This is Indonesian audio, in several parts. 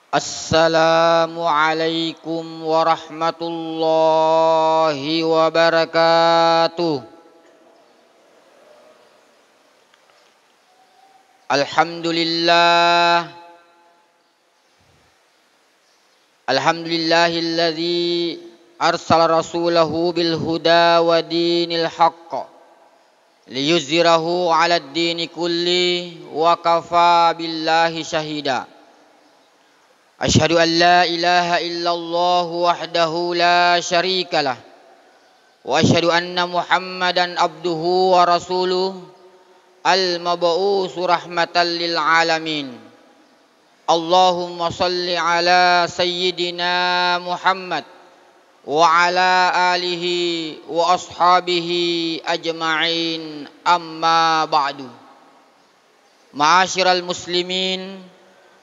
Assalamualaikum warahmatullahi wabarakatuh. Alhamdulillah. Alhamdulillahilladzi arsala rasulahu bil huda wa dinil haqq liyuzhirahu 'alad dini kulli wa kafa billahi shahida. Asyhadu an la ilaha illallah wahdahu la syarikalah wa asyhadu anna Muhammadan abduhu wa rasuluh al-mab'uts rahmatan lil alamin. Allahumma salli ala sayyidina Muhammad wa ala alihi wa ashabihi ajma'in, amma ba'du. Ma'asyiral muslimin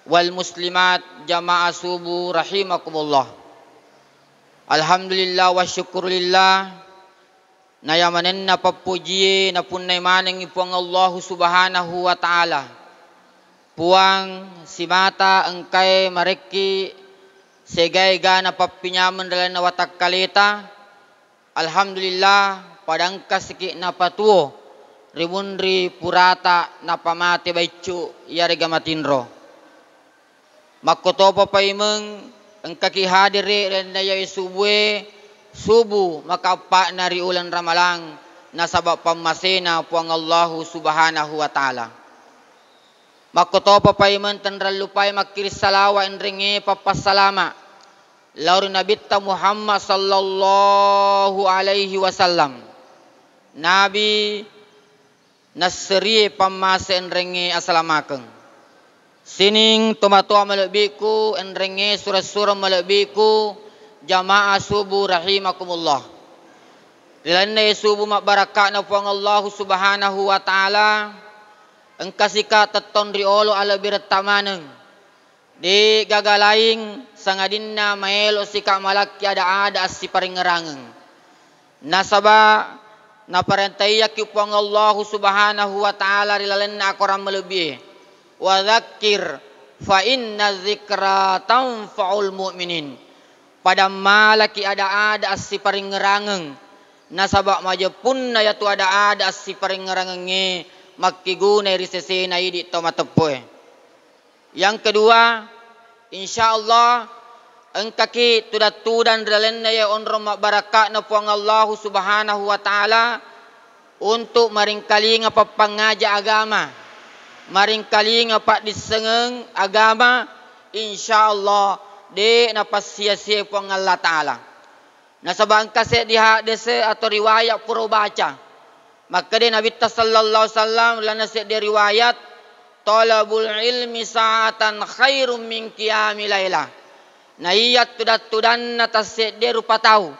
wal muslimat jamaah subuh rahimakumullah. Alhamdulillah wa syukurillah na yamanen na papuji na punay manang ipuang Allah subhanahu wa ta'ala. Puang simata engkay mareki segayga na papinyaman dalam na watak kalita. Alhamdulillah padangka siki na patuo rimunri purata na pamati baicu yariga matinro. Makotopa pa imeng engkaki hadiri ren daya subuh makapa nari ulan ramalang nasabab pamasena puang Allah subhanahu wa ta'ala. Makotopa pa imeng tandral lupay makiris salawa enringi papasalama lauri nabitta Muhammad sallallahu alaihi wasallam. Nabi nasri pamase enringi asalamakeng. Sining tumatua malabiku enrenge surah-surah malabiku jamaah subuh rahimakumullah. Dilanai subuh mak barakah na puang Allah subhanahu wa ta'ala. Engkasika teton riolo ala biratamaneng. Di gagalaing sangadinna maelo sika malaki ada si paringerangeng. Nasaba na parentaya ki puang Allah subhanahu wa ta'ala rilalan na akoram malabi. Wa dzakir fa inna dzikra tanfa'ul mu'minin. Pada malaki ada si paringerangeng nasabak majapun na yatu ada si paringerangenge makiguna risesena idi tomatepoe. Yang kedua, insyaallah engkaki tudatudan dalenna ya onro mak barakah na puang Allah subhanahu wa ta'ala untuk maringkali ngapapangaja agama. Maring kali ngapak disengeng agama, insyaallah de napasia-sia puang Allah Ta'ala. Nasabang kaset diha dese atau riwayat puro baca. Maka de Nabi sallallahu alaihi wasallam lana set de riwayat talabul ilmi sa'atan khairum min qiyamil lailah. Naiyat tudan atas set de rupa tahu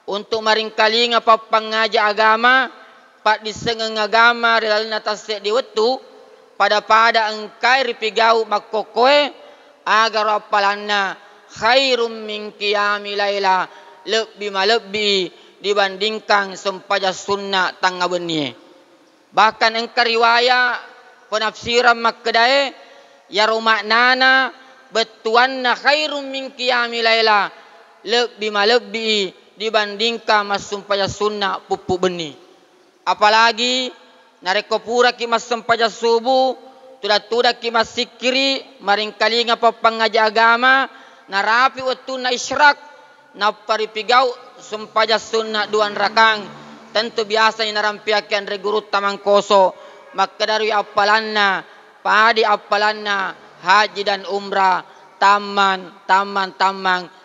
untuk maring kali ngapak pangaja agama, pak disengeng agama dalam atas set de wetu pada engkai ripigau makokoe agar apalanna khairum min qiyamil laila, lebih dibandingkan sempaja sunnah tangga benie. Bahkan engkai riwayat penafsiran makdae ya rumaknana betuanna khairum min qiyamil laila, lebih dibandingkan mas sempaja sunnah pupu beni. Apalagi nareko pura ki mas sempaja subuh tuda ki mas sikiri maring kali ngapa pangaja agama narapi waktu na isyrak na paripigau sempaja sunnah duan rakang. Tentu biasa ni narampiakan regurut tamang koso maka dari apalanna padi apalanna haji dan umrah taman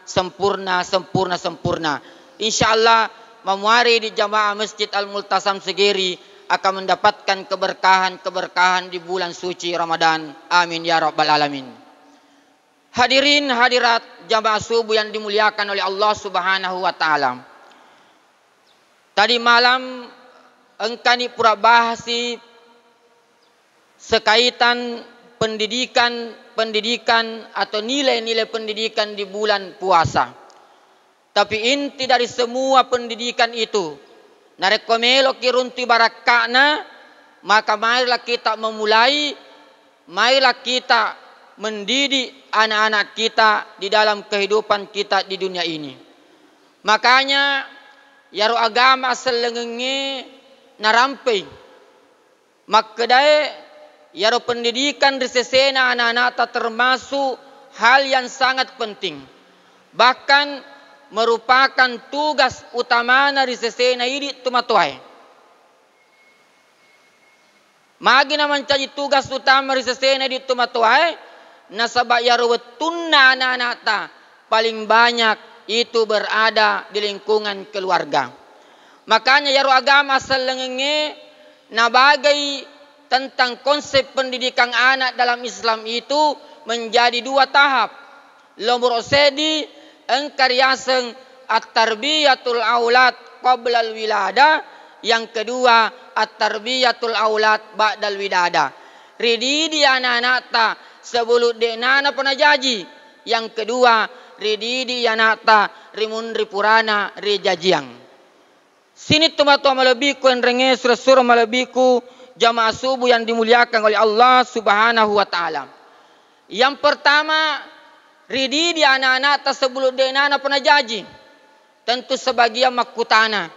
sempurna. Insyaallah memuari di jamaah Masjid Al-Multasam Segeri akan mendapatkan keberkahan di bulan suci Ramadan. Amin ya rabbal alamin. Hadirin hadirat jamaah subuh yang dimuliakan oleh Allah subhanahu wa ta'ala. Tadi malam engkani pura bahasi sekaitan pendidikan atau nilai-nilai pendidikan di bulan puasa. Tapi inti dari semua pendidikan itu narekomelo kirunti barakana, maka marilah kita memulai, marilah kita mendidik anak-anak kita di dalam kehidupan kita di dunia ini. Makanya yaro agama selengenge narampe makkedai yaro pendidikan risesena anak-anak termasuk hal yang sangat penting. Bahkan merupakan tugas utamana risesena ini tumatuai. Magi na mencari tugas utama risesena di tumatuai, nasabak yaro wetunna anak-anak paling banyak itu berada di lingkungan keluarga. Makanya yaro agama selengenge nabagai tentang konsep pendidikan anak dalam Islam itu menjadi dua tahap. Nomor sedi engkariaseng at-tarbiyatul aulad qabla al-wilada, yang kedua at-tarbiyatul aulad ba'dal wilada. Rididi anak-anak ta sebelum denana pernah jaji. Yang kedua rididi anak ta rimun ripurana rijajiang. Sini tua malebiku enrenge surah-surah malebiku jamaah subuh yang dimuliakan oleh Allah Subhanahu wa taala. Yang pertama, ridi di anak-anak sebelum denana pernah jaji. Tentu sebagian makutana.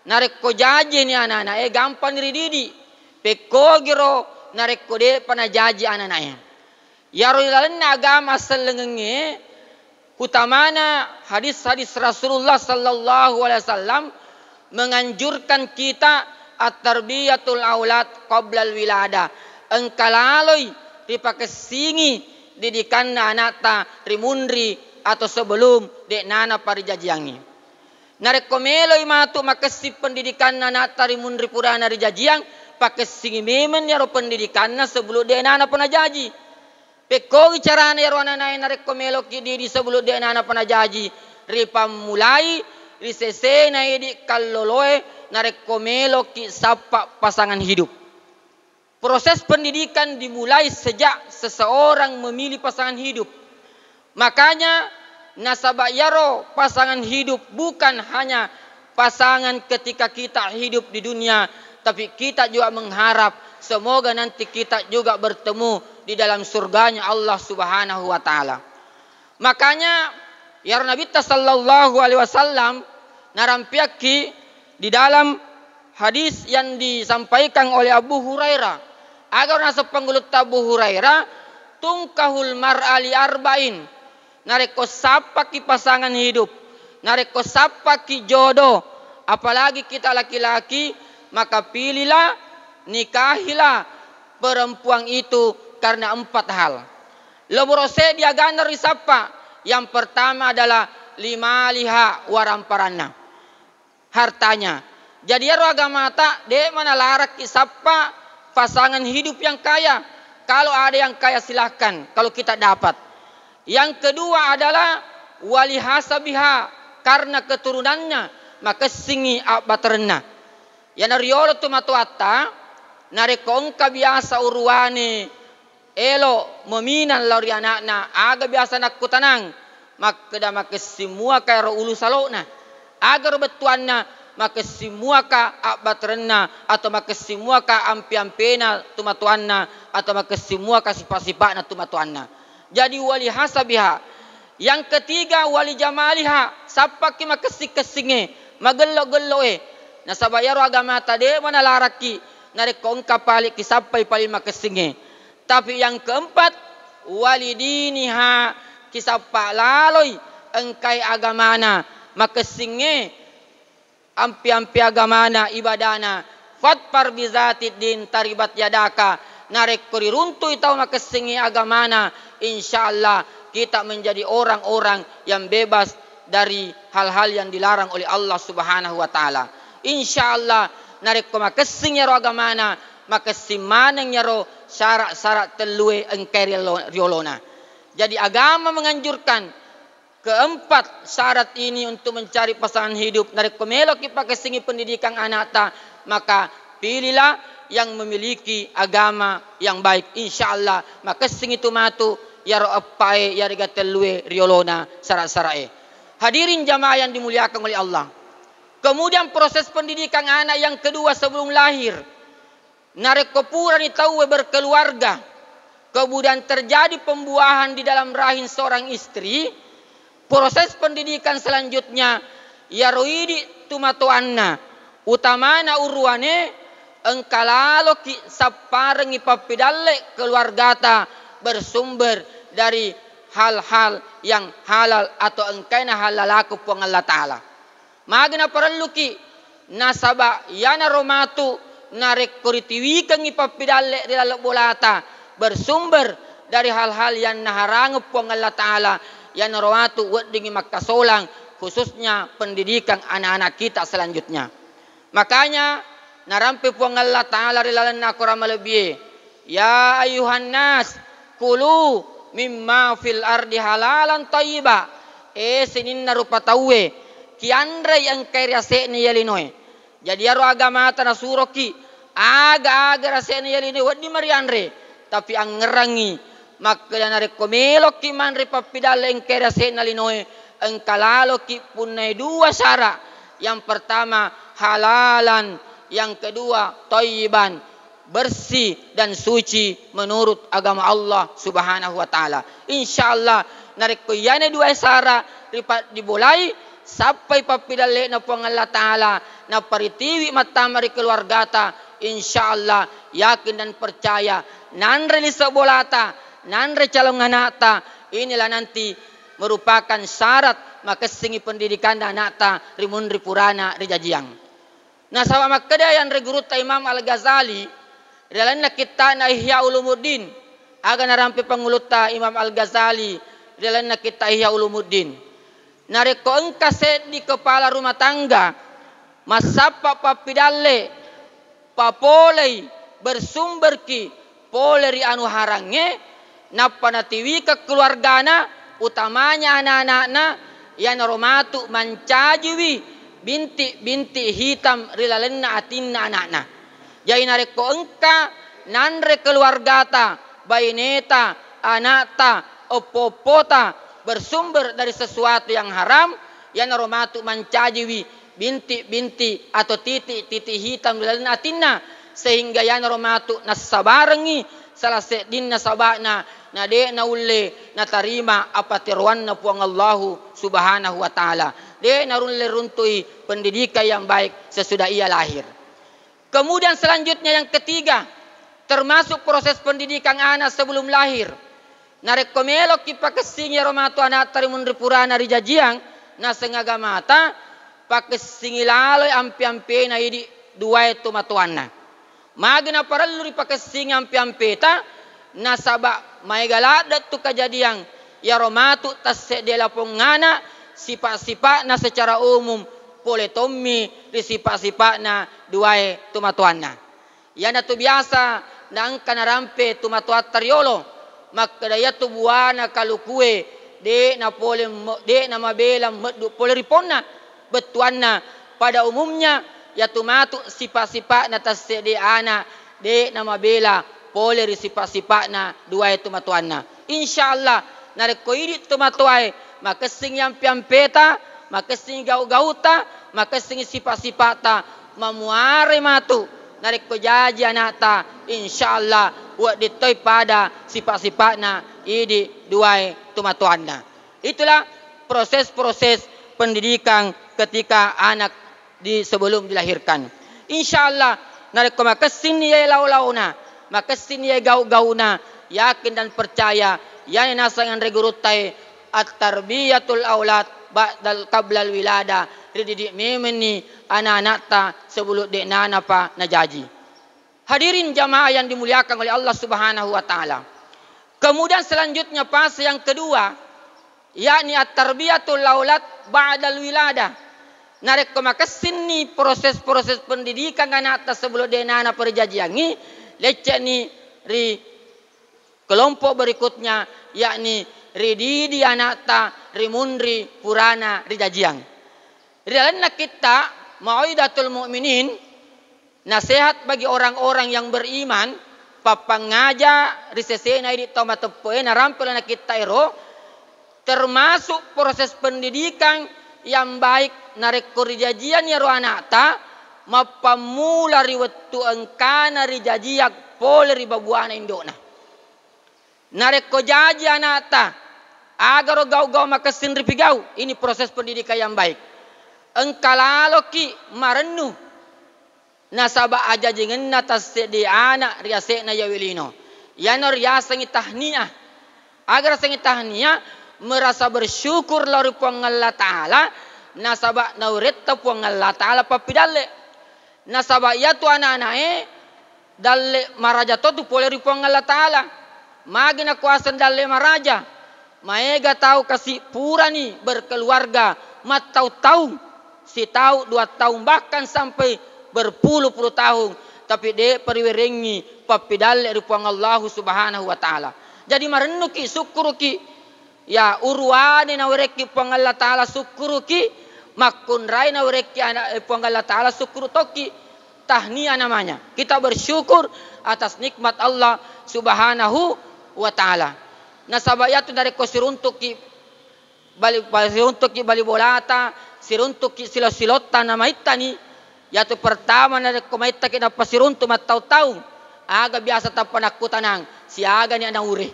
Narek ko jaji ni anak-anak gampang ridi di. Peko giro narek ko de pernah jaji anak-anaknya. Ya roilalan agama selengenge utamana hadis-hadis Rasulullah sallallahu alaihi wasallam menganjurkan kita at-tarbiyatul aulad qabla al-wilada. Engkalaloi dipakai singi didikan anak ta rimunri atau sebelum dek nana parijajiangi. Narek komeloi matu makasih pendidikan anak ta rimunri purana rijajiang pakai singi memen yaro pendidikanna sebelum dek nana pernah jaji. Peko carana yaro anak narek komelo kidi di sebelum dek nana pernah jaji. Ripa mulai risesena idi kalloloe narek komelo ki sapa pasangan hidup. Proses pendidikan dimulai sejak seseorang memilih pasangan hidup. Makanya nasabak yaro pasangan hidup bukan hanya pasangan ketika kita hidup di dunia, tapi kita juga mengharap semoga nanti kita juga bertemu di dalam surganya Allah Subhanahu wa taala. Makanya ya Nabi sallallahu alaihi wasallam narampiaki di dalam hadis yang disampaikan oleh Abu Hurairah, agar nasa panggulut Abu Hurairah tungkahul mar'a li arba'in, nareko sapa ki pasangan hidup, nareko sapa ki jodoh, apalagi kita laki-laki, maka pilihlah, nikahilah perempuan itu karena 4 hal. Loborose dia ganar risapa. Yang pertama adalah limaliha waramparanna, hartanya. Jadi ya agama tak de mana larak kisapa pasangan hidup yang kaya. Kalau ada yang kaya silahkan, kalau kita dapat. Yang kedua adalah wali hasabiha, karena keturunannya maka singi abaterna. Ya nariolo tu matuata narekongka biasa uruane elo meminan lori anakna aga biasa nak kutanang makda maka semua kaya ulu salona agar betuanna maka semua ka abatrenna atau maka semua ka ampi-ampena tumatuanna atau maka semua ka sifat-sifatna tumatuanna. Jadi wali hasabiha. Yang ketiga wali jamaliha, sapaki maka sikesinge magello-gelloe. Nasabayaro agama tade mana laraki narekong kapali kisapai pali makasinge. Tapi yang keempat wali diniha, kisapa laloi engkai agamana makasinge ampi-ampi agamana ibadana fatpar bizatid din taribat yadaka, narek kuri runtu itau makasinge agamana, insyaallah kita menjadi orang-orang yang bebas dari hal-hal yang dilarang oleh Allah Subhanahu wa taala. Insyaallah narek ko makasing yaro agamana makasimaneng yaro syarat-syarat telue engkai riolona. Jadi agama menganjurkan keempat syarat ini untuk mencari pasangan hidup. Narek ko melok ipakasingi pendidikan anak ta, maka pilihlah yang memiliki agama yang baik. Insyaallah makasing itu matu yaro apai yari gatelue riolona syarat-syarae. Hadirin jamaah yang dimuliakan oleh Allah. Kemudian proses pendidikan anak yang kedua sebelum lahir. Narek ko pura ni tahu berkeluarga. kemudian terjadi pembuahan di dalam rahim seorang istri, proses pendidikan selanjutnya ya roidi tumatuanna utamana urwane engkalalo ki saparengi papidalle keluargata bersumber dari hal-hal yang halal atau engkaina halalaku pong Allah Ta'ala. Magna perlu ki nasaba yana romatu narekoritiwikan ipapidalle di dalam bolata bersumber dari hal-hal yang naharang pong Allah Ta'ala yana romatu weddingi makasolang khususnya pendidikan anak-anak kita selanjutnya. Makanya narampi pong Allah Ta'ala rilalan na kurama lebih ya ayuhan nas kulu mimma fil ardi halalan tayyiba sinin narupatawe kiandre yang kaya ni yalinoy. Jadi aro agama na suroki aga rasene yalinoy wadi marianre tapi ang ngerangi makanya narekomelo ki manre papidale yang kaya na linoy ang kalalo ki punay dua syarat. Yang pertama halalan, yang kedua thayyiban, bersih dan suci menurut agama Allah Subhanahu wa taala. Insyaallah nareko yane dua sara ripat dibulai sampai papidalle na pong Allah taala na paritiwi matamari keluargata. Insyaallah yakin dan percaya nanre lisa bolata nanre calon anakta inilah nanti merupakan syarat makasingi pendidikan anakta rimun ripurana rijajiang. Nah sawa makadayan reguruta Imam Al-Ghazali dalam kita na Ihya Ulumuddin aga narampi panguluta Imam Al-Ghazali dalam kita Ihya Ulumuddin nareko engkase di kepala rumah tangga masapa papidalle papolei bersumber ki poleri anu harange napanatiwi ke keluargana utamanya anak-anakna yang romatu mancajiwi binti hitam rilalenna atinna anak-anak. Jadi nareko engka nanre keluargata baineta anakta opopota bersumber dari sesuatu yang haram yang romatu mancajiwi binti atau titi hitam rilalenna atinna sehingga yang romatu nasabarengi salah sedinna sabana na de na ulle na tarima apa tiruan na puang Allahu Subhanahu wa taala. De na runtui pendidikan yang baik sesudah ia lahir. Kemudian selanjutnya yang ketiga termasuk proses pendidikan anak sebelum lahir. Na rekomelo ki pakesingya romatu anak tarimun ripurana rijajiang na sengaga mata pakesingilalo ampi-ampi na idi dua itu matuanna. Magna parallu ripakesing ampi-ampeta nasaba maigala datu kejadian ya romatu tasse de lapongana sifat-sifat na secara umum pole tommi di sifat-sifat na duae tumatuanna. Ya na tu biasa nang kanarampe tumatuat tariolo makadaya tu buana kalukue de na pole de na mabela pole riponna betuanna pada umumnya ya tumatu sifat-sifat na tasse de ana de na mabela pole ri sifat-sifat na dua itu matuanna. Insyaallah nareko idi tumatuai makasing yang piampeta makasing gau-gauta makasing sifat-sifata mamuare matu nareko jaji anata insyaallah wa ditoi pada sifat-sifatna idi dua itu matuanna. Itulah proses-proses pendidikan ketika anak di sebelum dilahirkan. Insyaallah nareko makasing ye lau-launa makasin ya gau-gauna yakin dan percaya yani nasangan regurutai at-tarbiyatul aulad ba'dal qablal wilada dididik memeni anak-anak ta sebelum dek nana pa najaji. Hadirin jamaah yang dimuliakan oleh Allah Subhanahu wa taala. Kemudian selanjutnya fase yang kedua yakni at-tarbiyatul aulad ba'dal wilada. Narek makasin ni proses-proses pendidikan anak ta sebelum dek nana perjajiangi lecek ni ri kelompok berikutnya yakni rididi anakta rimunri purana rijajiang. Ridalanna kita mauidatul mukminin nasihat bagi orang-orang yang beriman papangaja risesena di tomatepoe narampelana kita ero termasuk proses pendidikan yang baik nareko rijajian ya ro anakta mapamula riwettu engkana rijajiak pole ribabuana indona. nareko jaji anata agar gau-gau makasin ripigau. Ini proses pendidikan yang baik. Engkalalo ki marennu nasaba aja jengen natas di anak riase na yawilino. Yanor yasangi tahniah. Agar sangi tahniah merasa bersyukur lari puang Allah Ta'ala. Nasaba nauretta puang Allah Ta'ala papidalle. Nasaba ya tu anak-anak dalle maraja tu pole puang Allah Ta'ala. Magina kuasan dalle maraja. Maega tahu kasih purani berkeluarga. Matau-tau. Si tahu 2 tahun bahkan sampai berpuluh-puluh tahun. Tapi dia periwerengi papidal dari puang Allah Subhanahu wa Ta'ala. Jadi marenuki syukuruki. Ya urwani na wereki puang Allah Ta'ala syukuruki. Makun rai na wereki puang Allah Ta'ala syukuru toki. Tahniah namanya. Kita bersyukur atas nikmat Allah Subhanahu wa Ta'ala. Nasabayatu dari kosiruntuki bali bolata. Siruntuki silot-silota nama itani. Yaitu pertama na kumaita kina pasiruntu matau-tau. Aga biasa tapanakutanang. Si aga ni anaure.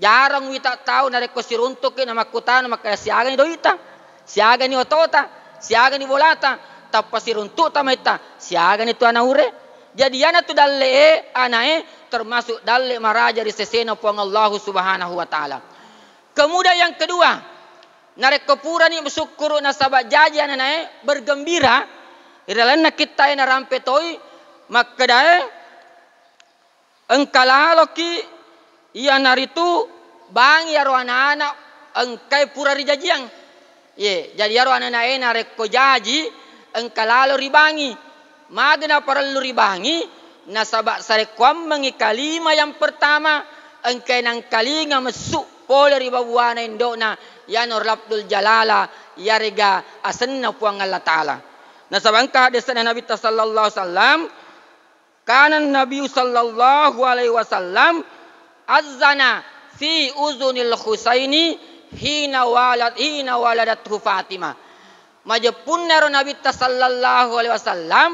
Jarang wita tahu na siruntu kina makutan maka si aga ni doita. Si aga ni otota. Si aga ni bolata. Tapasiruntu tamaita. Si aga ni tu anaure. Jadi yana tu dalle anae termasuk dalle maraja di sesena puang Allah Subhanahu wa Ta'ala. Kemudian yang kedua, nareko pura ni bersyukur nasabah jaji anak bergembira. Iralan na kita yang rampetoi makadae engkalaloki iya naritu bang yaro anak-anak engkai pura rijajiang. Ye, jadi yaro anak-anak nareko jaji engkalalo ribangi. Magna perlu ribangi nasabak sarekwam mengikalima yang pertama engkai nang kalinga mesuk pole ribabuana indona yanor labdul jalala yarega asenna puang Allah Ta'ala. Nasabang hadisan Nabi sallallahu alaihi wasallam kanan Nabi sallallahu alaihi wasallam azana fi uzunil Husaini hina waladathu Fatimah. Majapun naro Nabi sallallahu alaihi wasallam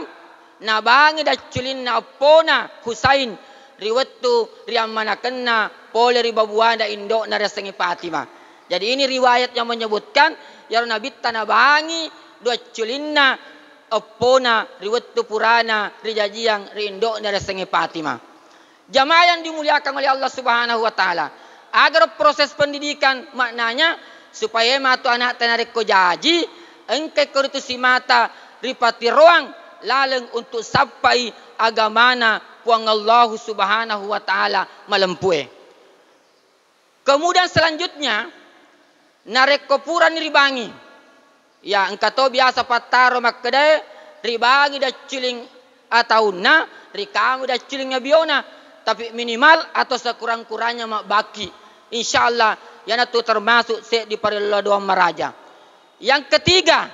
nabangi daculin na pona Husain riwettu riamanakenna pole ribabuana indo na resengi Fatimah. Jadi ini riwayat yang menyebutkan ya Nabi tanabangi dua culinna opona riwettu purana rijajiang rindo na resengi Fatimah. Jamaah yang dimuliakan oleh Allah Subhanahu wa Ta'ala. Agar proses pendidikan maknanya supaya matu anak tenarik ko jaji engke kuritu si mata ripati ruang laleng untuk sampai agamana puang Allah Subhanahu wa Ta'ala malempue. Kemudian selanjutnya nareko pura ni ribangi. Ya engkato biasa pataro makade ribangi da ciling atauna rikamu da ciling biona tapi minimal atau sekurang-kurangnya mak baki. Insyaallah yana tu termasuk se di parilla doa maraja. Yang ketiga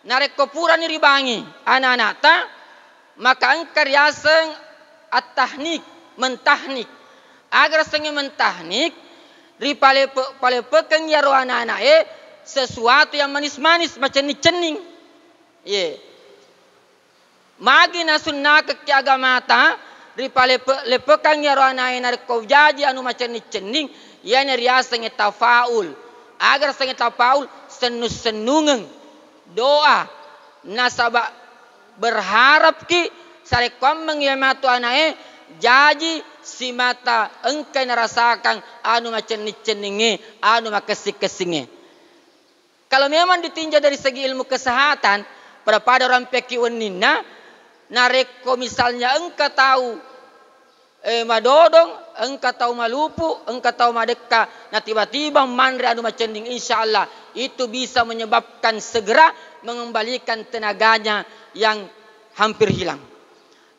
nareko pura ni ribangi anak-anak ta maka engkar yaseng at-tahnik mentahnik agar sengi mentahnik ripale pekeng yaro anak-anak sesuatu yang manis-manis macam ni cening. Ye. Magi na sunnah ke agamata ripale lepekang yaro anak nareko jaji anu macam ni cening yana riasa nge tafaul. Agar sengi tafaul senus-senungeng doa nasaba berharap ki sarekom mengiamatu anak jaji si mata engkai narasakan anu macam ni ceninge anu makesik-kesinge. Kalau memang ditinjau dari segi ilmu kesehatan pada orang pekiwenina nareko misalnya engkau tahu madodong, engkau tahu malupu, engkau tahu madeka, nah tiba-tiba mandre anu macam ni insyaallah itu bisa menyebabkan segera mengembalikan tenaganya yang hampir hilang.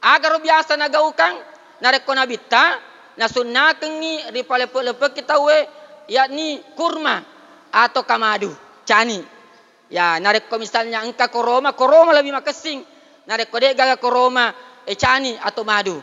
Agar biasa nagaukang nareko nabita nasunnakeun ni ripalepe-lepe kita yakni kurma atau kamadu cani. Ya nareko misalnya engka koroma lebih makesing. Nareko de gaga koroma cani atau madu.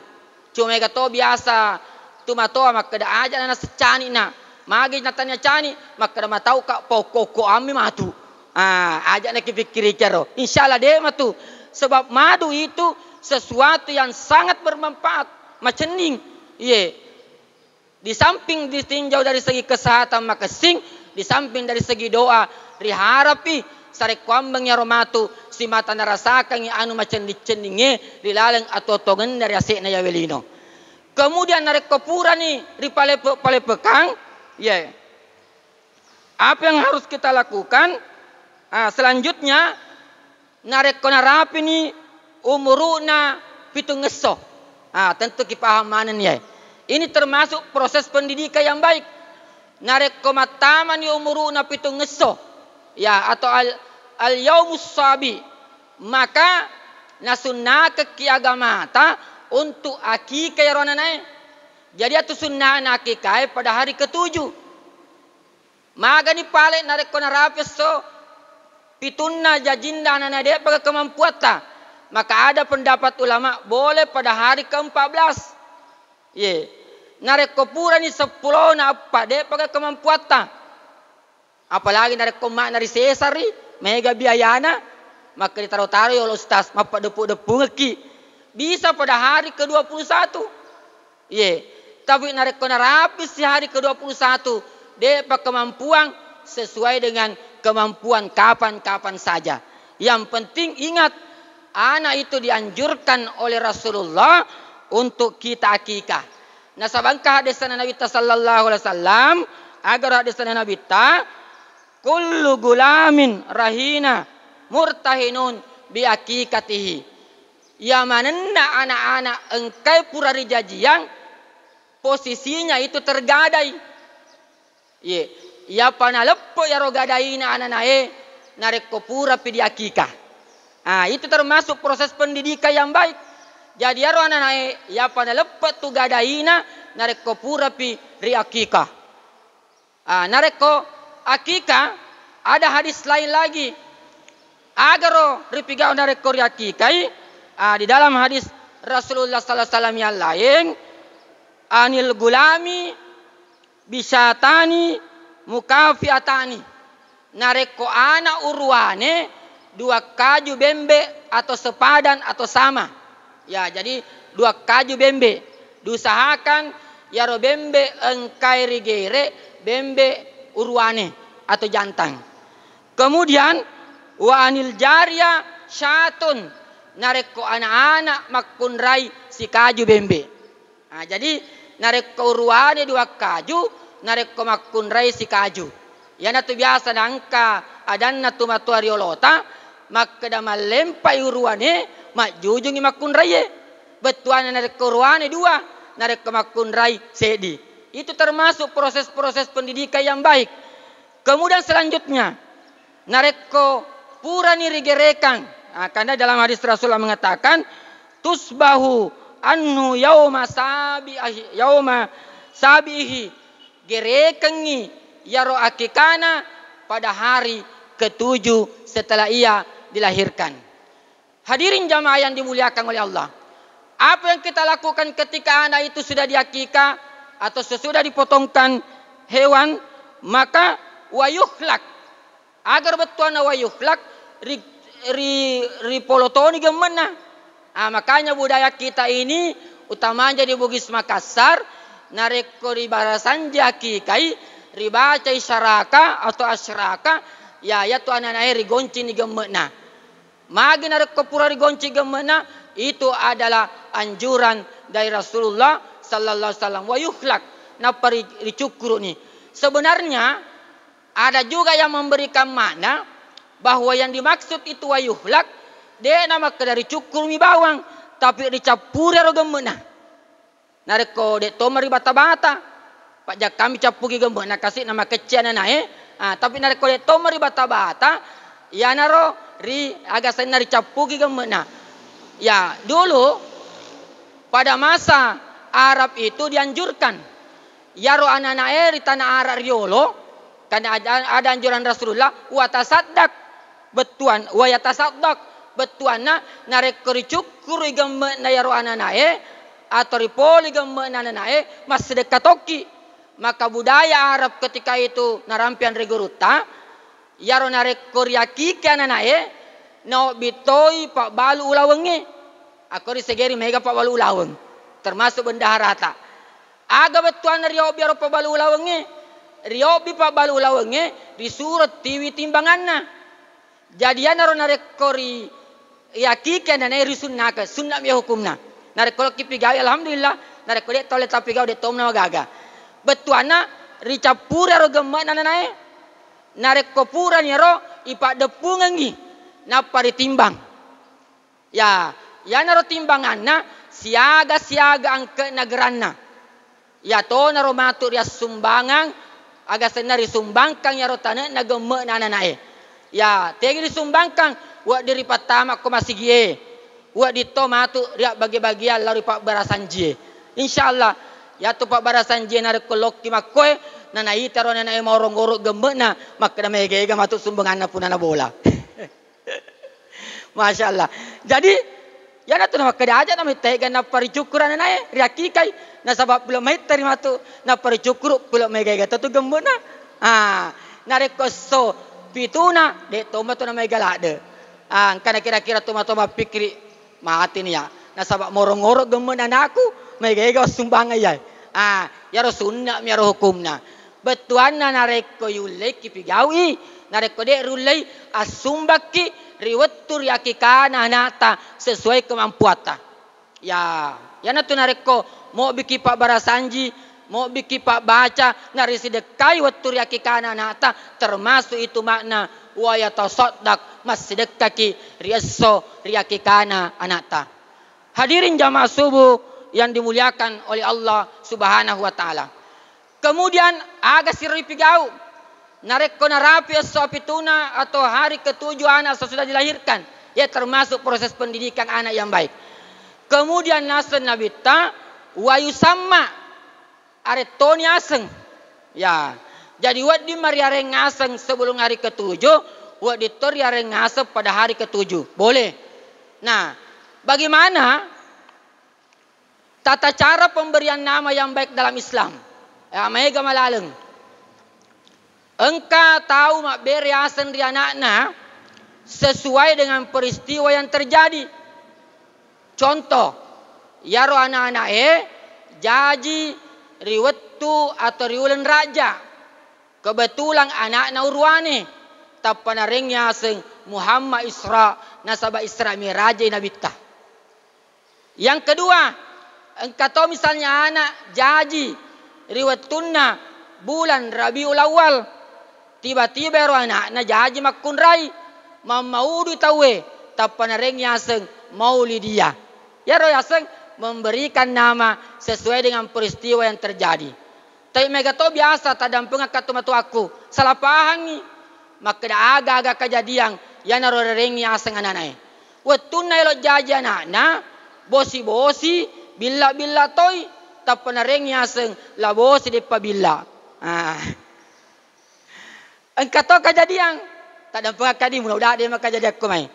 Cuma gato biasa tumatoa makada aja na secani na. Magi natanya cani makada matau ka pokok ami madu. Aja nak pikir caro. Insyaallah de matu. Sebab madu itu sesuatu yang sangat bermanfaat. Macening. Ye. Di samping ditinjau dari segi kesehatan maka sing, di samping dari segi doa riharapi sarek kuambang ya romatu si mata narasakan ya anu macam dicendinge dilaleng atau tongen dari asikna ya welino. Kemudian narek kopura nih ripale pekang, ya. Apa yang harus kita lakukan? Selanjutnya narek konarapi nih umuruna pitung ngeso. Tentu kipahamanan ya. Ini termasuk proses pendidikan yang baik. Narek komataman ni umuruna pitung ngeso. Ya, atau al yaumus sabi. Maka nasunna ke agamata untuk akikah ya ronanai. Jadi atu sunnah akikah pada hari ke-7. Maga ni pale narek konarapes so pitunna jajinda nanade pada kemampuata. Maka ada pendapat ulama boleh pada hari ke-14. Ye. Narek kopura ni 10 na apa de pada kemampuata. Apalagi narek koma nari sesari mega biayana maka ditaruh-taruh ya ustaz mapa depu-depu ngeki. Bisa pada hari ke-21. Ye. Tapi narek konarapes si hari ke-21 depa kemampuan sesuai dengan kemampuan kapan-kapan saja. Yang penting ingat, anak itu dianjurkan oleh Rasulullah untuk kita akikah. Nah sabangkah hadis Nabi sallallahu alaihi wasallam agar hadis Nabi kullu gulamin rahina murtahinun bi akikatihi. Ya manenna anak-anak engkai purari jajiang posisinya itu tergadai. Ye, ya panalepo ya rogadaina ananae narek kopura pidi akikah. Itu termasuk proses pendidikan yang baik. Jadi ya ananae ya panalepo tu gadaina narek kopura pi ri akikah. Narek ko akikah ada hadis lain lagi. Agaro ripigau narek ko ri akikah. Di dalam hadis Rasulullah sallallahu alaihi wasallam yang lain anil gulami bisatani mukafiatani. Nareko anak urwane 2 kaju bembe atau sepadan atau sama. Ya, jadi 2 kaju bembe. Diusahakan ya ro bembe engkai rigere bembe urwane atau jantan. Kemudian wa anil jariya syatun. Nareko anak-anak makunrai si kaju bembe. Jadi narek urwane 2 kaju, narek makunrai si kaju. Yana tu biasa nangka adanna tu matuariolota, maka da malempai urwane majujungi makunrai. Betuan narek urwane 2, narek makunrai sedi. Itu termasuk proses-proses pendidikan yang baik. Kemudian selanjutnya narek pura ni rigerekan. Karena dalam hadis Rasulullah mengatakan tusbahu annu yauma sabihi gerekengi yaro akikana pada hari ke-7 setelah ia dilahirkan. Hadirin jamaah yang dimuliakan oleh Allah. Apa yang kita lakukan ketika anak itu sudah diakikah atau sesudah dipotongkan hewan, maka wayuhlak. Agar betul wayuhlak ri polotoni gemena. Makanya budaya kita ini utamanya di Bugis Makassar nareko ribarasan jaki kai ribaca isyaraka atau asyraka ya tu anak-anak rigonci ni gemena. Magi nareko pura rigonci gemena itu adalah anjuran dari Rasulullah sallallahu alaihi wasallam wa yuhlak napa ricukru ni. Sebenarnya ada juga yang memberikan makna bahwa yang dimaksud itu wa yuhlak dia nama dari cukur mi bawang tapi dicampur ro gemena. Nareko de tomari bata-bata. Pak jak kami capuki gemena kasih nama kecil nae. Tapi nareko de tomari bata-bata ya naro ri agak sen nari capuki gemena. Ya, dulu pada masa Arab itu dianjurkan yaro anak-anak di tanah Arab riolo karena ada anjuran Rasulullah wa tasaddaq betuan wa yatasaddaq betuana narek ricukur igemme na yaro ananae atau ripoli gemme ananae mas sedekah toki. Maka budaya Arab ketika itu narampian reguruta yaro narek koryaki ananae no bitoi pak balu ulawenge. Aku disegeri mega pak balu ulaweng termasuk bendahara ta. Aga betuan rio biar pa balu lawenge. Rio bi pa balu lawenge disurat tiwi timbanganna. Jadi naro narekori yakikan dan risunna ka sunna mi hukumna. Narekol kipigawi alhamdulillah narekol tole tapi gawe de tomna gaga. Betuana ricapura ro gemma nananae. Nareko pura ni ro ipa depungengi napa ditimbang. Ya naro timbanganna siaga angke nageranna. Ya to naro matur ya sumbangan aga senari sumbangkang ya ro tanah nagemme nananae. Ya tegi disumbangkang wa diri patama ko masigie. Wa dito matu ria bagi-bagian lari pak barasan jie. Insyaallah ya tu pak barasan jie nare kolok ki makoe nanai taro nanai morong-goro gembena makna mege matu sumbanganna punana bola. Masyaallah. Jadi ya na tu nama kada aja nama tega na paricukuran nanai ria kikai na sabab belum mai terima tu na paricukuru belum mege tu gembena. Nare koso pituna de toma tu nama galade. Kana kira-kira toma pikir mati ni ya. Nasabak morong-ngoro gemen anakku megega sumbang ayai. Ya ro sunna mi ro hukumna. Betuanna nareko yulai kipigawi nareko de rulai asumbaki riwetur yakikana nata sesuai kemampuata. Ya na tu nareko mau biki pak barasanji mau biki pak baca narisi dekai wetur yakikana nata termasuk itu makna wa yatasaddaq masdekaki riasso riyakikana anata. Hadirin jamaah subuh yang dimuliakan oleh Allah Subhanahu wa taala. Kemudian aga sirri pigau nareko narapi sapituna atau hari ketujuh anak sesudah dilahirkan. Ya termasuk proses pendidikan anak yang baik. Kemudian nasen nabita wa yusamma aretoni aseng. Ya. Jadi wad di mariareng aseng sebelum hari ketujuh, wad di toriareng aseng pada hari ketujuh. Boleh. Nah, bagaimana tata cara pemberian nama yang baik dalam Islam? Ya, mega malaleng. Engkau tahu mak beri aseng di anakna sesuai dengan peristiwa yang terjadi. Contoh, yaro anak-anak jaji riwetu atau riulen raja. Kebetulan anak urwane tapana rengnya aseng Muhammad Isra nasabah Isra Miraj nabita. Yang kedua, engkau tahu misalnya anak jaji riwetuna bulan Rabiul Awal, tiba-tiba ro anak na jaji makun rai mamaudu tawe tapana rengnya aseng Maulidiyah. Ya ro aseng memberikan nama sesuai dengan peristiwa yang terjadi. Tapi mereka tahu biasa tadam pengakat matu aku salah paham ni maka dah agak kejadian yang naro rengi aseng ananai. Wetun na lo jaji anak bosi bila toy tapana rengi aseng la bosi de pabila. Engkau tahu kejadian tadam pengakat di mudah dia maka jadi aku mai.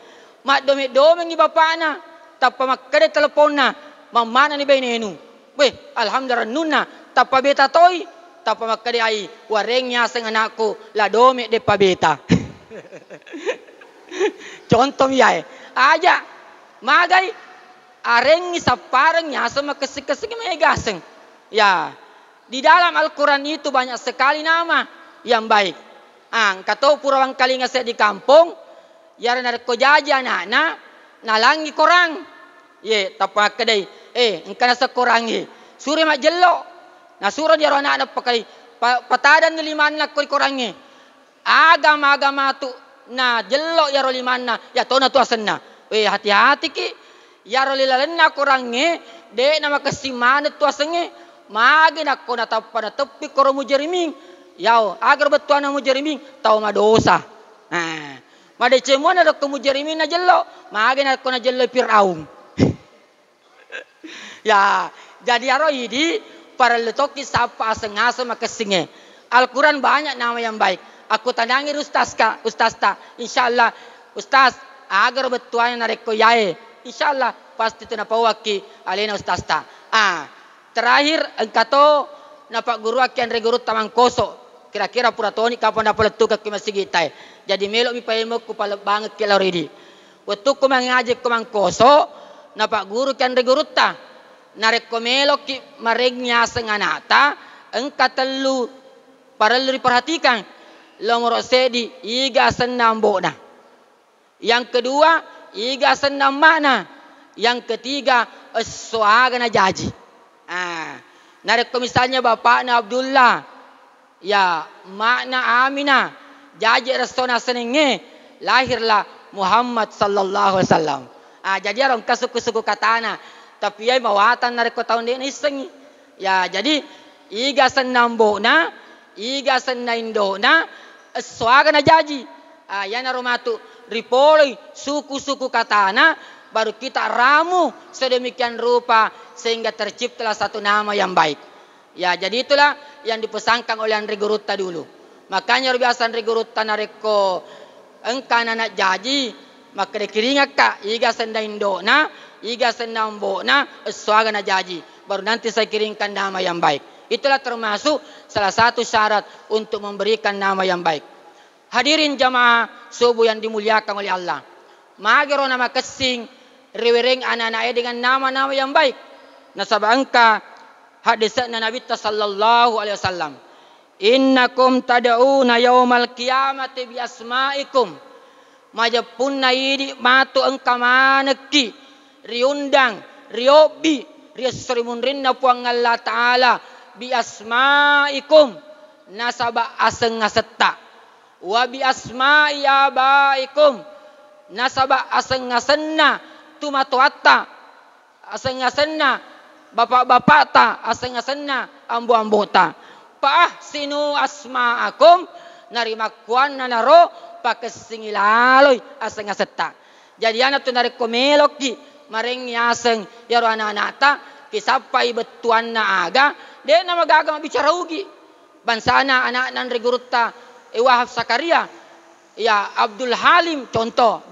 Mak dome ni bapana tapa makade telefonna mamana ni benenu. Weh alhamdulillah nunna tapa beta toy tapa makade ai warengnya seng anakku la dome de pabeta. Contoh miai aja magai areng saparengnya sama kesik-kesik megaseng. Ya di dalam Al-Quran itu banyak sekali nama yang baik. Kato purawang kalinga saya di kampung ya narko jaja anak nalangi korang. Ye tapa kedai engkana sekorangi suri mak jello na sura dia anak pakai patadan liman nak korangi agama tu na jello ya limanna ya tona tu asenna hati-hati ki ya lilalenna korangi de nama kesimane tu asenge mage nak kona tapana tepi koro mujriming yao agar betuana mujriming tau madosa made cemona dok mujrimin na jello mage nak kona jello Firaun. Ya, jadi aroidi para letoki sapa aseng-aseng makesinge. Al-Quran banyak nama yang baik. Aku tandangi ustazta. Insyaallah ustaz agar betuanya nareko yae. Insyaallah pasti tu napawaki alena ustazta. Terakhir engkato napak guru akian regurut tamang koso. Kira-kira puratoni kapan dapat letuka ke masigitai. Jadi melok mi paemo ku pale banget ke lauridi. Waktu ku mangajek ku mangkoso napak guru kian regurutta. nareko melok ki marengnya senganata engka telu parallu diperhatikan lomoro sedi iga senam bona. Yang kedua iga senam makna. Yang ketiga suagana jaji. Nareko misalnya bapakna Abdullah ya makna Aminah jaji resona senenge lahirlah Muhammad sallallahu alaihi wasallam. Jadi orang kasuku-suku katana tapi ya mawatan nareko tahun ini iseng. Ya jadi iga senam bona iga senaindo suagana jaji. Yana romatu ripoloi suku-suku katana baru kita ramu sedemikian rupa sehingga terciptalah satu nama yang baik. Ya jadi itulah yang dipesankan oleh Andre Gurutta dulu. Makanya biasa Andre Gurutta nareko engka anak jaji maka dikiringa ka iga sendaindona iga sendambona suagana jaji baru nanti saya kirimkan nama yang baik. Itulah termasuk salah satu syarat untuk memberikan nama yang baik. Hadirin jamaah subuh yang dimuliakan oleh Allah. Magero nama kesing riwering anak-anaknya dengan nama-nama yang baik. Nasabah angka hadisnya Nabi sallallahu alaihi wasallam. Innakum tad'una yaumal qiyamati bi asma'ikum. Majapunna idi matu engka maneki riundang riobi riasrimunrinna puang Allah taala bi asma'ikum nasaba aseng ngasetta wa bi asma'i abaikum nasaba aseng ngasenna tumatuatta aseng ngasenna bapak-bapak ta aseng ngasenna ambu-ambota pa sinu asma'akum narimakuan naro pakesingilaloy aseng ngasetta. Jadi anak tu nareko meloki mareng aseng yaro anak-anata kisapai betuan na aga de na magaga bicara ugi bansana anak Andre Gurutta Wahab Sakaria ya Abdul Halim contoh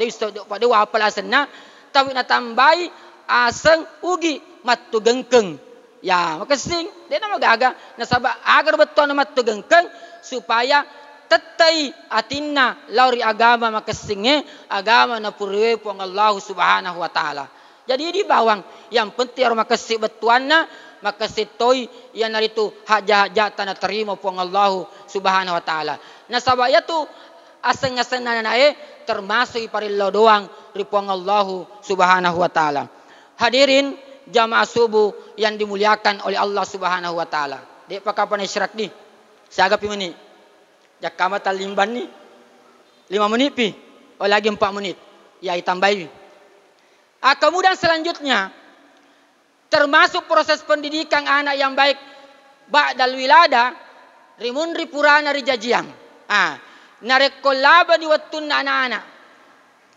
pada wapalasenna tapi natambai aseng ugi matu gengkeng ya makasing de na magaga nasaba agar betuan matu gengkeng supaya tetai atinna lauri agama makasingnya agama na purwe puang Allah subhanahu wa ta'ala. Jadi di bawang yang penting orang makasih betuanna makasih toy yang naritu hajat tanah terima puang Allah subhanahu wa ta'ala. Nasabah ya tu aseng-aseng nanae termasuk iparillo doang ripuang Allah subhanahu wa ta'ala. Hadirin jamaah subuh yang dimuliakan oleh Allah subhanahu wa ta'ala. Dek pakapan isyarat ni siagapi menit Jakama talimban ni 5 menit pi. Oh lagi 4 menit. Ya ditambahi. Kemudian selanjutnya termasuk proses pendidikan anak yang baik ba'dal wilada rimun ripurana rijajiang. Narekolaba di wattun anak-anak.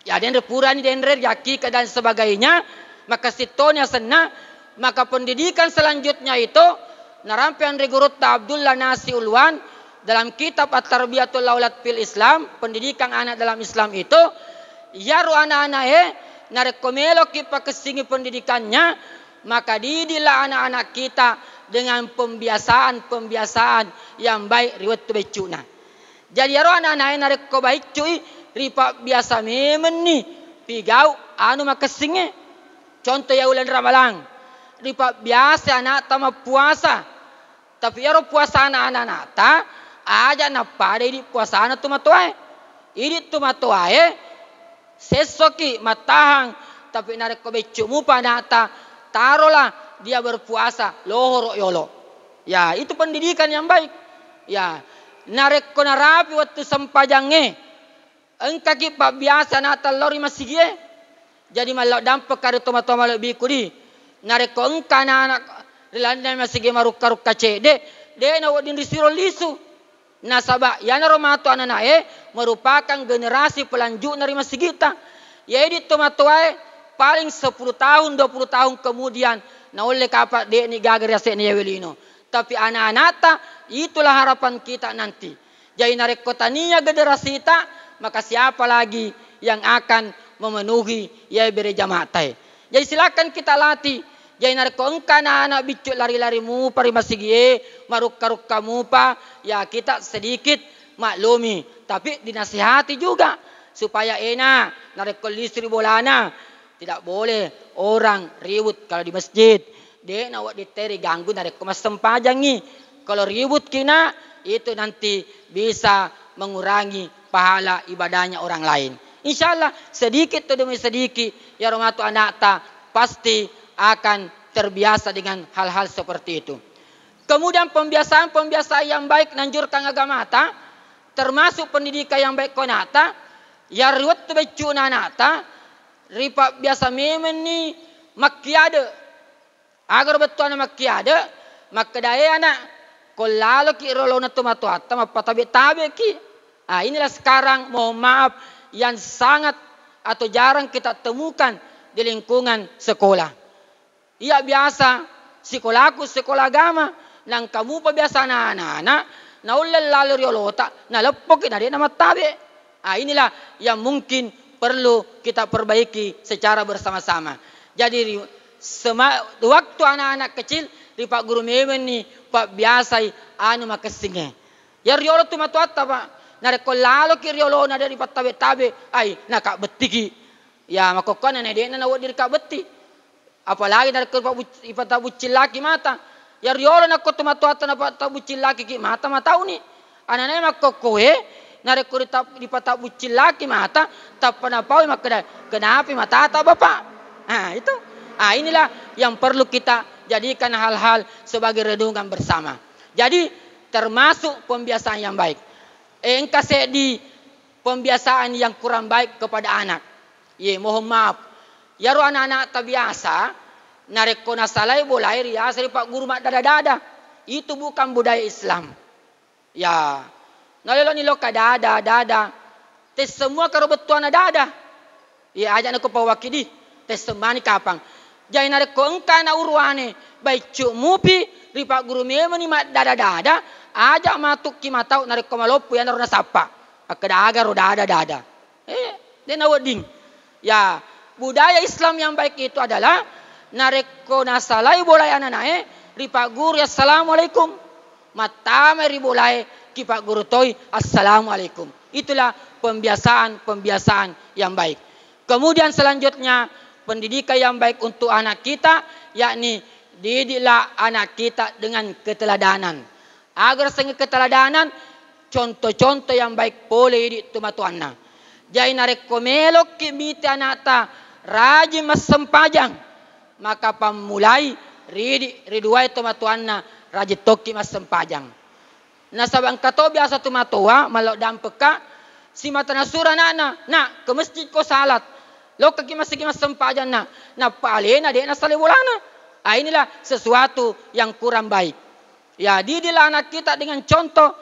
Ya den ripurani den yaki dan sebagainya maka sitonya senna maka pendidikan selanjutnya itu narampian Gurutta Abdullah Nasi Ulwan dalam kitab At-Tarbiyatul Aulad fil Islam, pendidikan anak dalam Islam itu, yaru anak-anak narekomelo kita kesingi pendidikannya, maka didilah anak-anak kita dengan pembiasaan yang baik riwat becuna. Jadi yaru anak-anak nareko baik cuy, ripa biasa memen nih, pigau anu makasingi. Contoh ya ulan Ramalan, ripa biasa anak tama puasa, tapi yaru puasa anak-anak ta aja na pada ini puasana tumatuae. Ini tumatuae sesoki matahang tapi nareko becumu panata tarolah dia berpuasa lohoro yolo. Ya itu pendidikan yang baik. Ya nareko narapi waktu sempajange engka ki pa biasa na talori masigie. Jadi malau dampak kado tomatoma lebih kudi. Nareko engka na anak rilanda masigie marukka-rukka cede de na wadin risiro lisu. Nasabah yana romato ananae merupakan generasi pelanjut dari masjid kita. Yaitu tomatoe paling 10 tahun 20 tahun kemudian na oleh kapak de ni gagar ya se ni welino. Tapi anak-anata itulah harapan kita nanti. Jadi narekotania generasi kita maka siapa lagi yang akan memenuhi ya bere jamaatai. Jadi silakan kita latih. Jadi nareko engka anak bicu lari-lari mu pari masigie marukka-rukka mupa ya kita sedikit maklumi tapi dinasihati juga supaya enak nareko listri bolana tidak boleh orang ribut kalau di masjid de na wak diteri ganggu narek mas sempajangi. Kalau ribut kina itu nanti bisa mengurangi pahala ibadahnya orang lain. Insyaallah sedikit demi sedikit ya romatu anak ta pasti akan terbiasa dengan hal-hal seperti itu. Kemudian pembiasaan yang baik nanjurkan agama ta, termasuk pendidikan yang baik konata, ya riwat becu nanata, ripa biasa memen ni makiade, agar betul anak makiade, maka daya anak, kolalo ki rolo na tumatuata, mapatabi-tabi ki. Inilah sekarang mohon maaf yang sangat atau jarang kita temukan di lingkungan sekolah. Iya biasa sekolahku sekolah agama, nang kamu pabiasa anak-anak, na ulal lalu riolota, na lepok na dia nama tabi. Inilah yang mungkin perlu kita perbaiki secara bersama-sama. Jadi waktu anak-anak kecil, di Pak Guru memen ni Pak biasa anu makasingnya. Ya riolo tu matuata Pak. Nareko lalo ki riolo na dari patabe-tabe, nakak betiki. Ya makokona na dia na wadi kak beti. Apalagi nareko ipata bucil laki mata. Ya riolo na ko tumatuata na pata bucil laki ki mata matau ni. Anane makokoe nareko di pata bucil laki mata tapana pau makada kenapa mata ta Bapak. Itu. Inilah yang perlu kita jadikan hal-hal sebagai renungan bersama. Jadi termasuk pembiasaan yang baik. Engkase di pembiasaan yang kurang baik kepada anak. Mohon maaf. Ya ro anak-anak terbiasa nareko nasalai bolai riasa Pak Guru mak dada-dada. Itu bukan budaya Islam. Ya. Nalelo nilo kadada dada. Tes semua karo betuana dada. Ya ajak nako pawakidi. Tes semani kapang. Jai nareko engka na urwane. Baik cuk mupi ri Pak Guru memang ni mak dada-dada. Ajak matuk ki matau nareko malopu yang narona sapa. Akadaga roda dada. Dia nawading. Ya, budaya Islam yang baik itu adalah nareko nasalai bolai ananae ri Pak Guru assalamualaikum. Matame ri bolai ki Pak Guru toy assalamualaikum. Itulah pembiasaan yang baik. Kemudian selanjutnya pendidikan yang baik untuk anak kita, yakni didiklah anak kita dengan keteladanan. Agar sehingga keteladanan contoh-contoh yang baik boleh di tumatuanna. Jai nareko melok ki miti anata rajin mas sempajang. Maka pamulai riduai tumatuanna rajin toki mas sempajang. Nasabang kato biasa tumatua malok dampeka si mata nasura nana ke masjid ko salat. Lo kaki mas sempajang na palena dia nasale bulana. Inilah sesuatu yang kurang baik. Ya didilah anak kita dengan contoh.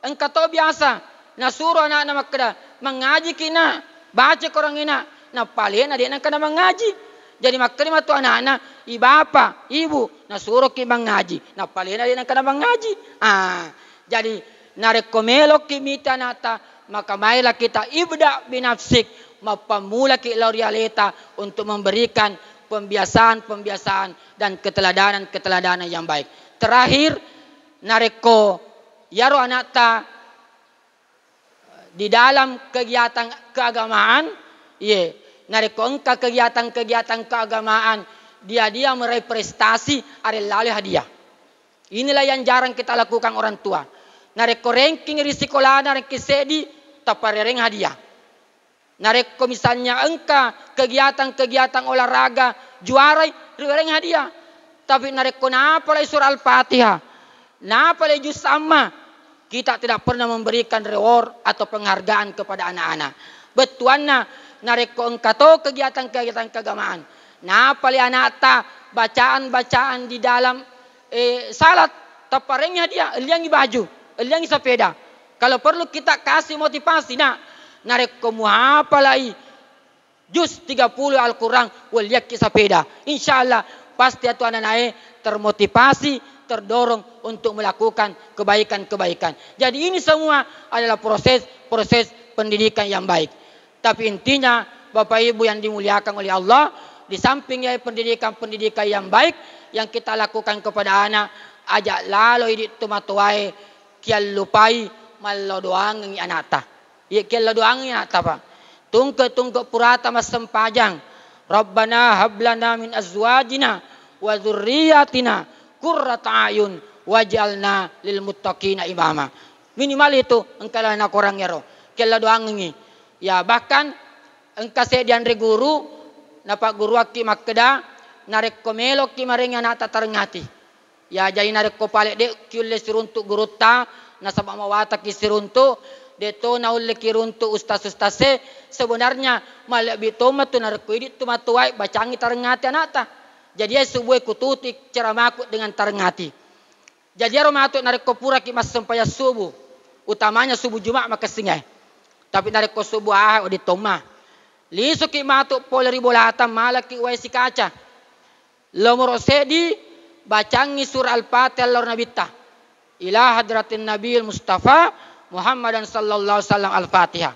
Engkau tahu biasa nasuruh anak makda mengaji kina baca korang ina na palena dia nak kena mengaji. Jadi makna tu anak-anak bapa ibu nasuruh ki mengaji na palena dia nak kena mengaji. Jadi narekomelo ki mita nata maka mailah kita ibda binafsik mapamula ki realita untuk memberikan pembiasaan dan keteladanan yang baik. Terakhir nareko yaro anata di dalam kegiatan keagamaan, nareko engka kegiatan keagamaan dia meraih prestasi ada lalu hadiah. Inilah yang jarang kita lakukan orang tua. Nareko ranking di sekolah nareko sedi tapareng hadiah. Nareko misalnya engka kegiatan olahraga juara reng hadiah. Tapi nareko napa lai surah Al-Fatihah. Napa lai juz amma. Kita tidak pernah memberikan reward atau penghargaan kepada anak-anak. Betuanna nareko engka to kegiatan keagamaan. Napa lai anak ta bacaan di dalam salat taparengnya dia eliangi baju, eliangi sepeda. Kalau perlu kita kasih motivasi nareko muhapa lai juz 30 Al-Quran waliak sepeda. Insyaallah pasti itu anak-anak termotivasi, terdorong untuk melakukan kebaikan-kebaikan. Jadi ini semua adalah proses pendidikan yang baik. Tapi intinya Bapak Ibu yang dimuliakan oleh Allah, di sampingnya pendidikan yang baik yang kita lakukan kepada anak, ajak lalu hidup tumatuai kial lupai malo doang ng anata. Kial doang ng anata pa. Tungke purata mas sempajang. Rabbana hablana min azwajina wa dzurriyyatina qurrata ayun waj'alna lil muttaqina imama. Minimal itu engkau lah nak orang yaro. Kela doang ngi. Ya bahkan engkau sedian re guru napa guru aki makeda narek komelo ki mareng anak tatarngati. Ya jadi narek ko pale de kyulle siruntu guru ta nasaba mawata ki siruntu deto naulle ki runtu ustase sebenarnya malabi tomatu narek ko idit tumatuai bacangi tarngati anata. Jadi sebuah kututik ceramaku dengan tarngati. Jadi aromato narek ko pura ki mas sampaya subuh. Utamanya subuh Jumat maka singai. Tapi narek ko subuh di toma. Liso ki matu poleri bolata malaki wai si kaca. Lomoro sedi bacangi surah Al-Fatihah lor nabita. Ila hadratin Nabil Mustafa Muhammadan sallallahu alaihi wasallam Al-Fatihah.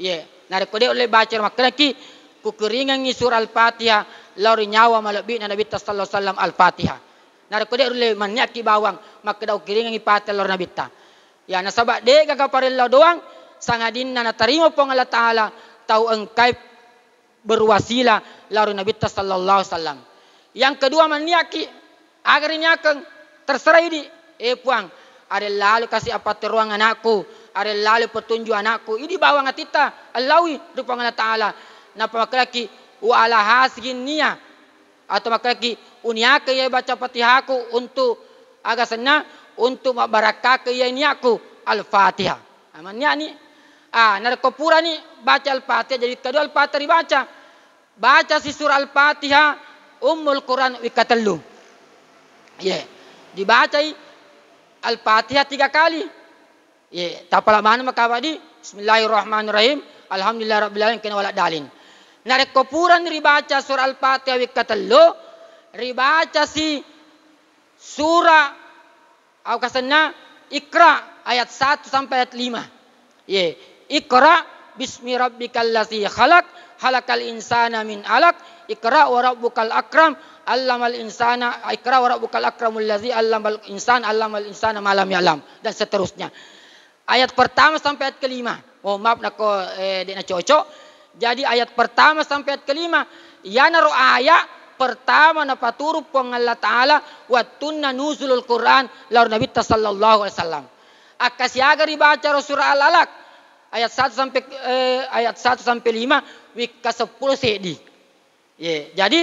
Ye, narek ko de oleh baca makna ki kukeringan ngi surah Al-Fatihah lor nyawa malabi na nabita sallallahu alaihi wasallam Al-Fatihah. Narek ko de oleh manyaki bawang makna daw keringan ngi Fatihah lor nabita. Ya nasaba de gagaparilla doang sangadinna na tarimo pong Allah Taala tau engkai berwasilah lalu Nabi sallallahu alaihi wasallam. Yang kedua maniaki agar nyakeng terserah ini puang ada lalu kasih apa teruang anakku, ada lalu petunjuk anakku. Ini bawang atita Allahi rupang Allah Taala. Napa maklaki wa ala hasgin niya atau maklaki uniake ya baca Fatihahku untuk agar senang untuk barakah ke ya niaku Al-Fatihah. Amannya ni narkopura ni baca Al-Fatihah jadi kedua Al-Fatihah dibaca. Baca si surah Al-Fatihah Ummul Quran wikatellu. Dibaca Al-Fatihah 3 kali. Tapala mana makawadi Bismillahirrahmanirrahim. Alhamdulillahirabbil alamin kana wala dalin. Narkopuran ribaca surah Al-Fatihah wikatellu. Ribaca si surah kasanna Iqra ayat 1 sampai ayat 5. Iqra bismi rabbikal ladzi khalaq halakal insana min alaq Iqra wa rabbukal akram allamal insana Iqra wa rabbukal akramul ladzi allamal insana ma lam ya'lam dan seterusnya. Ayat pertama sampai ayat kelima. Oh maaf nako dena cocok. Jadi ayat pertama sampai ayat kelima yana ro ayat pertama na paturu pong Allah Taala wa tunna nuzulul Quran laur Nabi sallallahu alaihi wasallam. Akasiaga dibaca surah Al-Alaq ayat 1 sampai 5 wika 10 sedi. Jadi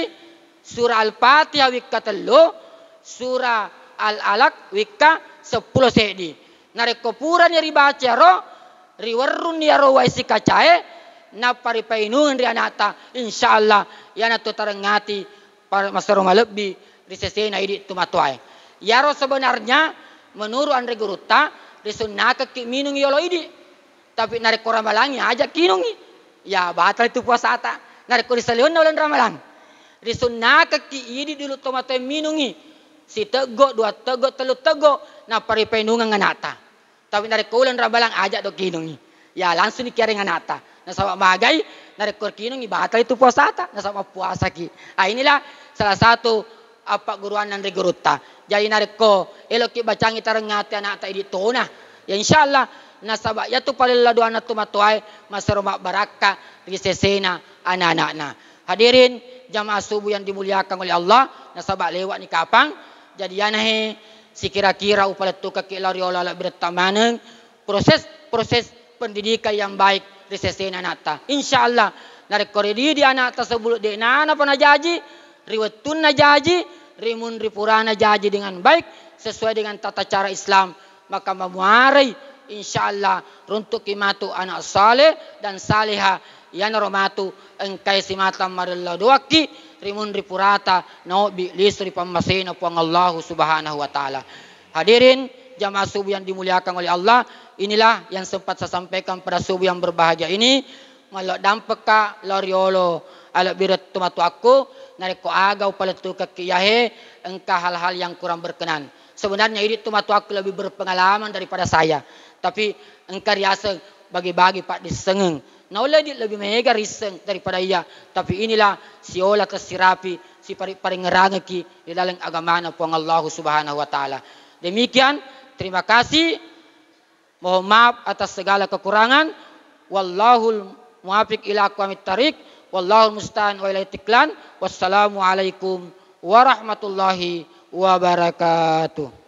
surah Al-Fatihah wika 3, surah Al-Alaq wika 10 sedi. Narekopuran ya dibaca ro riwarun ya ro waisi kacae na paripainungan ri anata insyaallah yana to tarengati para masaroma lebih risesena idi tumatuai. Yaro sebenarnya menurut Andre Guruta risunaka ki minung yolo idi. Tapi narik ko ramalangi aja kinungi. Ya batal itu puasa ata. Narik ko risalion na ulan ramalang. Risunaka ki idi dulu tumatuai minungi. Si tego, 2 tego, 3 tego na paripainungan nganata. Tapi narik ko ulan ramalang aja do kinungi. Ya langsung dikiring nganata. Nasama magay narik ko kinungi batal itu puasa ata. Nasama puasa ki. Inilah salah satu apa guruan Andre Guruta. Jadi narik ko elok ki bacangi tarengati anak ta idi tona. Ya insyaallah nasaba yatu palilla doa na tumatuai masaroma baraka di sesena anak-anakna. Hadirin jamaah subuh yang dimuliakan oleh Allah, nasaba lewat ni kapang. Jadi yanahe si kira-kira upaletu kaki lari olah bertamaneng proses pendidikan yang baik di sesena anakta. Insyaallah narik koredi di anak tersebut de nana pana jaji riwetun na jaji rimun ripurana jaji dengan baik sesuai dengan tata cara Islam maka memuarai insyaallah runtuk kimatu anak saleh dan saleha yan romatu engkai simatam marilla doaki rimun ripurata no bi lisri pamasina puang Allah subhanahu wa taala. Hadirin jamaah subuh yang dimuliakan oleh Allah, inilah yang sempat saya sampaikan pada subuh yang berbahagia ini. Malo dampeka loriolo ala birat tumatu aku nareko agau paletu kekiyahe engkau hal-hal yang kurang berkenan. Sebenarnya ini tumatu aku lebih berpengalaman daripada saya. Tapi engkau riasa bagi-bagi pak disengeng. Nah oleh lebih mega riseng daripada ia. Tapi inilah si olah kesirapi si paring ngerangaki di dalam agama puang Allah subhanahu wa ta'ala. Demikian terima kasih. Mohon maaf atas segala kekurangan. Wallahul muwafiq ila aqwamit thariq. Wallahul musta'an wa ilaihi tiklan. Wassalamualaikum warahmatullahi wabarakatuh.